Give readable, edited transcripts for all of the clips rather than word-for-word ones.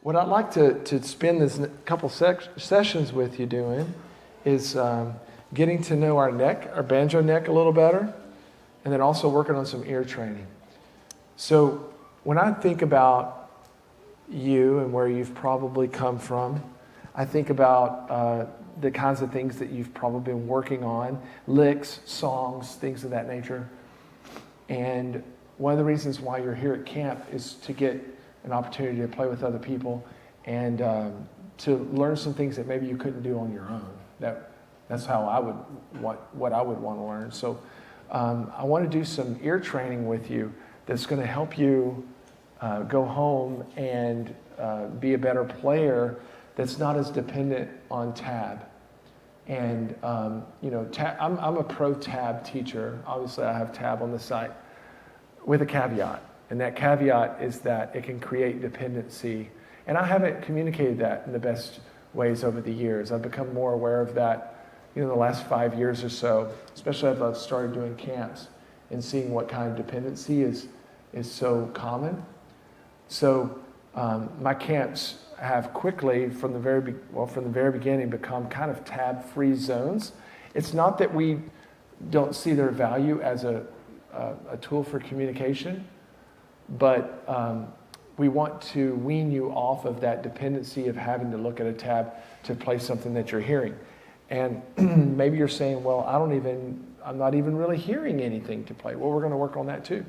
What I'd like to spend this couple sessions with you doing is getting to know our neck, our banjo neck a little better, and then also working on some ear training. So when I think about you and where you've probably come from, I think about the kinds of things that you've probably been working on, licks, songs, things of that nature. And one of the reasons why you're here at camp is to get an opportunity to play with other people and to learn some things that maybe you couldn't do on your own. That's how I would what I would want to learn. So I want to do some ear training with you that's going to help you go home and be a better player that's not as dependent on tab. And I'm a pro tab teacher. Obviously, I have tab on the site with a caveat. And that caveat is that it can create dependency. And I haven't communicated that in the best ways over the years. I've become more aware of that, the last 5 years or so, especially as I've started doing camps and seeing what kind of dependency is so common. So my camps have quickly, from the very beginning, become kind of tab-free zones. It's not that we don't see their value as a tool for communication, but we want to wean you off of that dependency of having to look at a tab to play something that you're hearing. And maybe you're saying, well, I'm not even really hearing anything to play. Well, we're going to work on that too.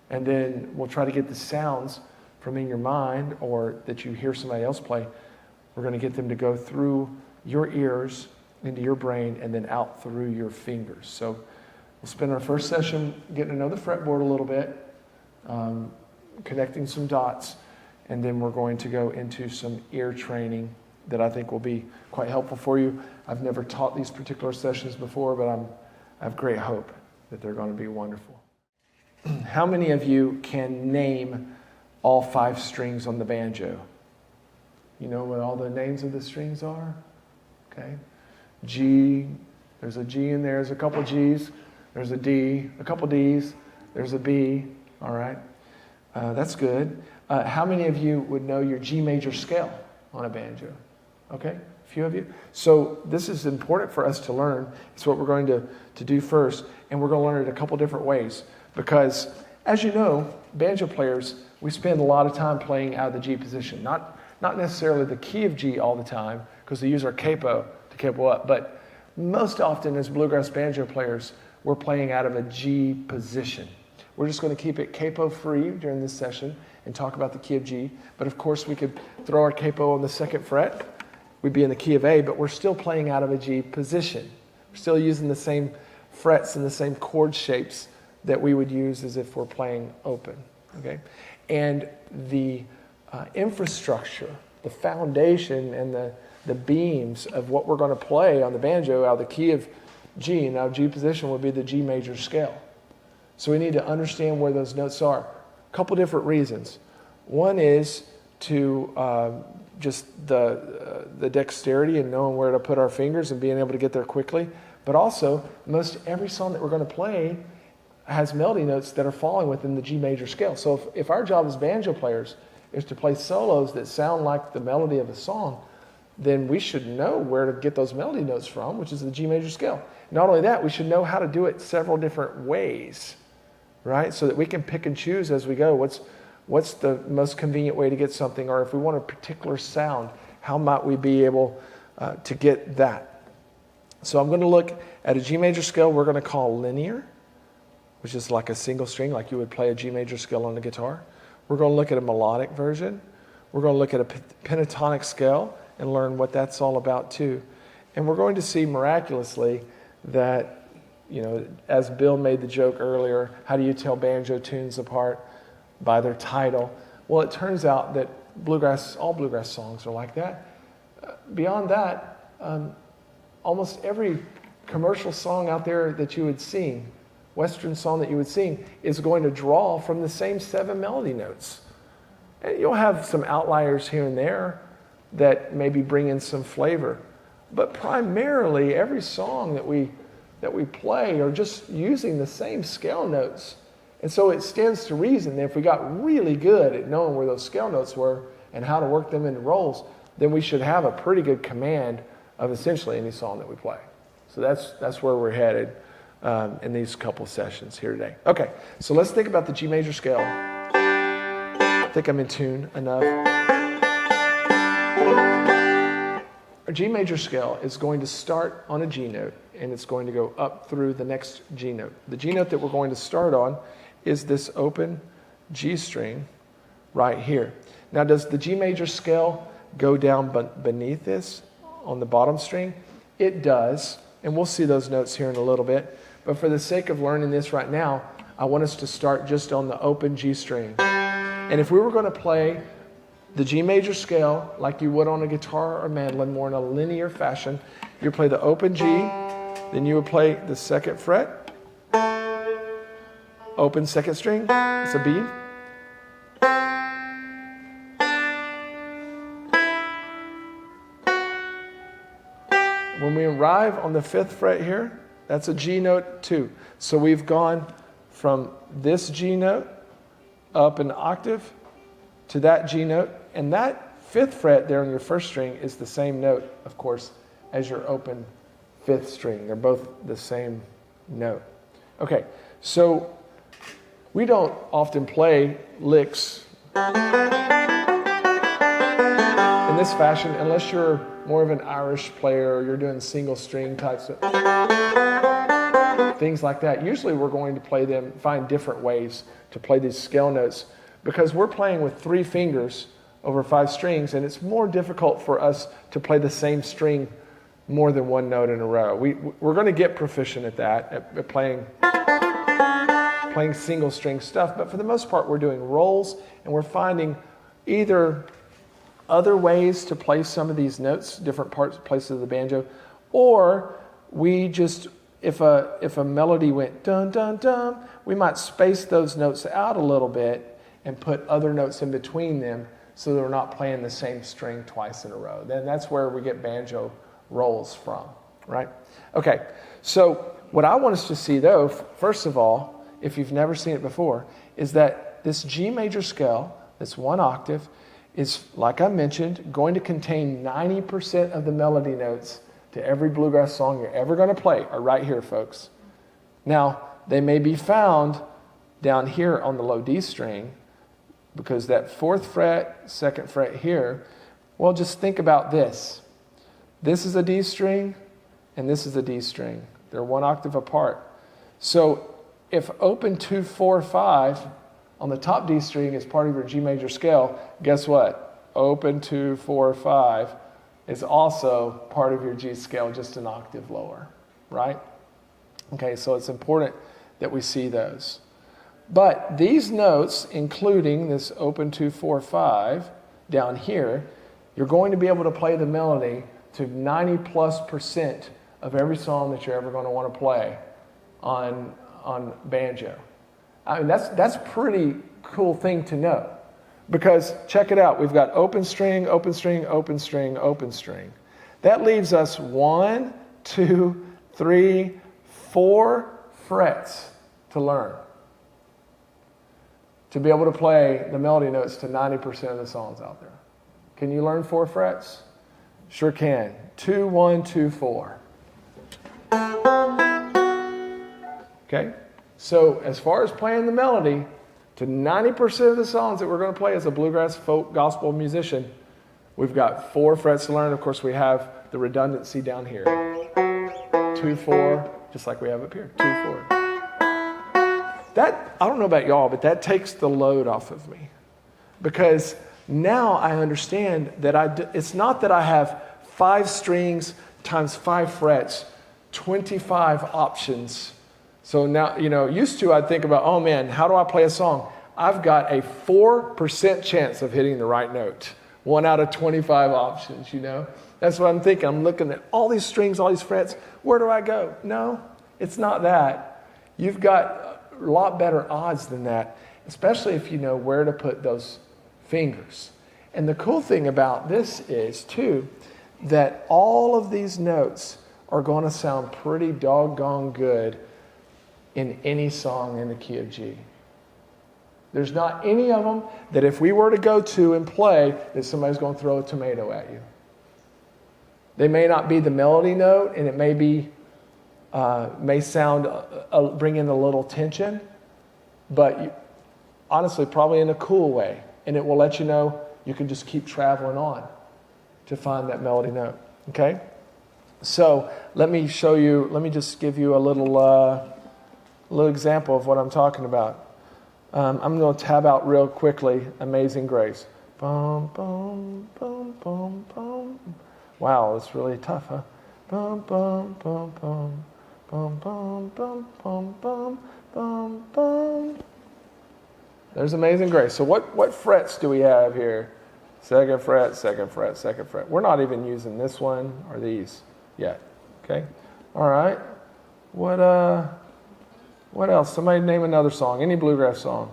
And then we'll try to get the sounds from in your mind or that you hear somebody else play. We're going to get them to go through your ears into your brain and then out through your fingers. So we'll spend our first session getting to know the fretboard a little bit, connecting some dots, and then we're going to go into some ear training that I think will be quite helpful for you. I've never taught these particular sessions before, but I have great hope that they're going to be wonderful. How many of you can name all 5 strings on the banjo? You know what all the names of the strings are? Okay. G, there's a G in there, there's a couple G's, there's a D, a couple D's, there's a B, all right. That's good. How many of you would know your G major scale on a banjo? Okay, a few of you. So this is important for us to learn. It's what we're going to do first, and we're going to learn it a couple different ways because, as you know, banjo players, we spend a lot of time playing out of the G position. Not necessarily the key of G all the time because we use our capo to capo up, but most often as bluegrass banjo players, we're playing out of a G position. We're just going to keep it capo-free during this session and talk about the key of G. But of course, we could throw our capo on the 2nd fret. We'd be in the key of A, but we're still playing out of a G position. We're still using the same frets and the same chord shapes that we would use as if we're playing open. Okay? And the infrastructure, the foundation, and the beams of what we're going to play on the banjo out of the key of G, now G position would be the G major scale. So we need to understand where those notes are. A couple different reasons. One is to just the dexterity and knowing where to put our fingers and being able to get there quickly. But also, most every song that we're going to play has melody notes that are falling within the G major scale. So if our job as banjo players is to play solos that sound like the melody of a song, then we should know where to get those melody notes from, which is the G major scale. Not only that, we should know how to do it several different ways, right? So that we can pick and choose as we go. What's the most convenient way to get something? Or if we want a particular sound, how might we be able to get that? So I'm going to look at a G major scale we're going to call linear, which is like a single string, like you would play a G major scale on the guitar. We're going to look at a melodic version. We're going to look at a pentatonic scale and learn what that's all about too. And we're going to see miraculously that, as Bill made the joke earlier, how do you tell banjo tunes apart? By their title. Well, it turns out that all bluegrass songs are like that. Beyond that, almost every commercial song out there that you would sing, Western song that you would sing, is going to draw from the same 7 melody notes. And you'll have some outliers here and there that maybe bring in some flavor. But primarily, every song that we play are just using the same scale notes. And so it stands to reason that if we got really good at knowing where those scale notes were, and how to work them into rolls, then we should have a pretty good command of essentially any song that we play. So that's where we're headed in these couple sessions here today. Okay, so let's think about the G major scale. I think I'm in tune enough. Our G major scale is going to start on a G note, and it's going to go up through the next G note. The G note that we're going to start on is this open G string right here. Now, does the G major scale go down beneath this on the bottom string? It does, and we'll see those notes here in a little bit. But for the sake of learning this right now, I want us to start just on the open G string. And if we were going to play the G major scale like you would on a guitar or mandolin, more in a linear fashion, you play the open G, then you would play the second fret, open second string, it's a B. When we arrive on the 5th fret here, that's a G note too. So we've gone from this G note up an octave to that G note, and that 5th fret there on your 1st string is the same note, of course, as your open 5th string. They're both the same note. Okay, so we don't often play licks in this fashion unless you're more of an Irish player or you're doing single string types of things like that. Usually we're going to find different ways to play these scale notes because we're playing with 3 fingers over 5 strings, and it's more difficult for us to play the same string more than one note in a row. We're going to get proficient at that, at playing single string stuff, but for the most part we're doing rolls, and we're finding either other ways to play some of these notes, different places of the banjo, or we just, if a melody went dun dun dun, we might space those notes out a little bit and put other notes in between them so that we're not playing the same string twice in a row. Then that's where we get banjo rolls from, right? Okay, so what I want us to see though, first of all, if you've never seen it before, is that this G major scale, this 1 octave, is, like I mentioned, going to contain 90% of the melody notes to every bluegrass song you're ever going to play are right here, folks. Now, they may be found down here on the low D string, because that 4th fret, 2nd fret here, well, just think about this. This is a D string, and this is a D string. They're 1 octave apart. So if open 2, 4, 5 on the top D string is part of your G major scale, guess what? Open 2, 4, 5 is also part of your G scale, just an octave lower, right? Okay, so it's important that we see those. But these notes, including this open 2, 4, 5 down here, you're going to be able to play the melody to 90+% of every song that you're ever going to want to play on banjo. I mean, that's pretty cool thing to know. Because check it out, we've got open string, open string, open string, open string. That leaves us 1, 2, 3, 4 frets to learn, to be able to play the melody notes to 90% of the songs out there. Can you learn 4 frets? Sure can. 2, 1, 2, 4. Okay? So as far as playing the melody to 90% of the songs that we're going to play as a bluegrass folk gospel musician, we've got 4 frets to learn. Of course, we have the redundancy down here. 2, 4, just like we have up here. 2, 4. That, I don't know about y'all, but that takes the load off of me. Because now I understand that it's not that I have 5 strings times 5 frets, 25 options. So now, used to I'd think about, oh man, how do I play a song? I've got a 4% chance of hitting the right note. 1 out of 25 options, That's what I'm thinking. I'm looking at all these strings, all these frets. Where do I go? No, it's not that. You've got a lot better odds than that, especially if you know where to put those fingers. And the cool thing about this is, too, that all of these notes are going to sound pretty doggone good in any song in the key of G. There's not any of them that if we were to go to and play, that somebody's going to throw a tomato at you. They may not be the melody note, and it may be may sound bring in a little tension, but honestly, probably in a cool way, and it will let you know you can just keep traveling on to find that melody note. Okay, so let me show you. Let me just give you a little example of what I'm talking about. I'm going to tab out real quickly. Amazing Grace. Bum, bum, bum, bum, bum. Wow, it's really tough, huh? Bum, bum, bum, bum. Bum, bum, bum, bum, bum, bum, bum. There's Amazing Grace. So what frets do we have here? Second fret, second fret, second fret. We're not even using this one or these yet. Okay? All right. What else? Somebody name another song. Any bluegrass song.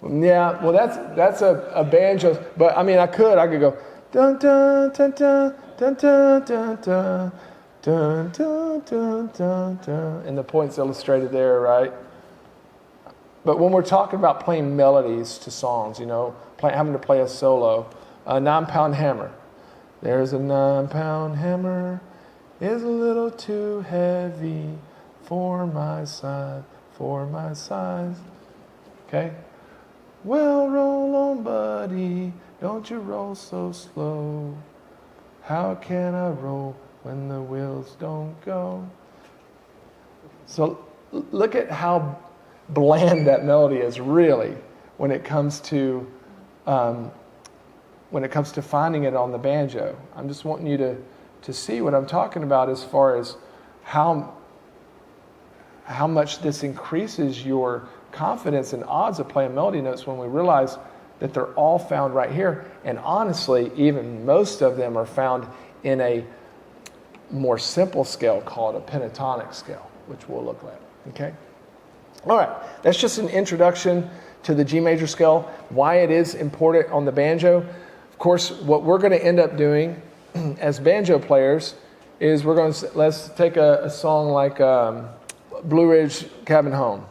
Yeah, well that's a banjo, but I mean I could go dun dun dun dun dun dun dun dun dun dun dun dun dun, and the point's illustrated there, right? But when we're talking about playing melodies to songs, having to play a solo, a 9-pound hammer. There's a 9-pound hammer, is a little too heavy for my size, Okay? Well, roll on, buddy, don't you roll so slow. How can I roll when the wheels don't go? So look at how bland that melody is, really, when it comes to finding it on the banjo. I'm just wanting you to see what I'm talking about as far as how much this increases your confidence and odds of playing melody notes when we realize that they're all found right here. And honestly, even most of them are found in a more simple scale called a pentatonic scale, which we'll look at. Okay? All right, that's just an introduction to the G major scale, why it is important on the banjo. Of course, what we're going to end up doing as banjo players is let's take a song like Blue Ridge Cabin Home.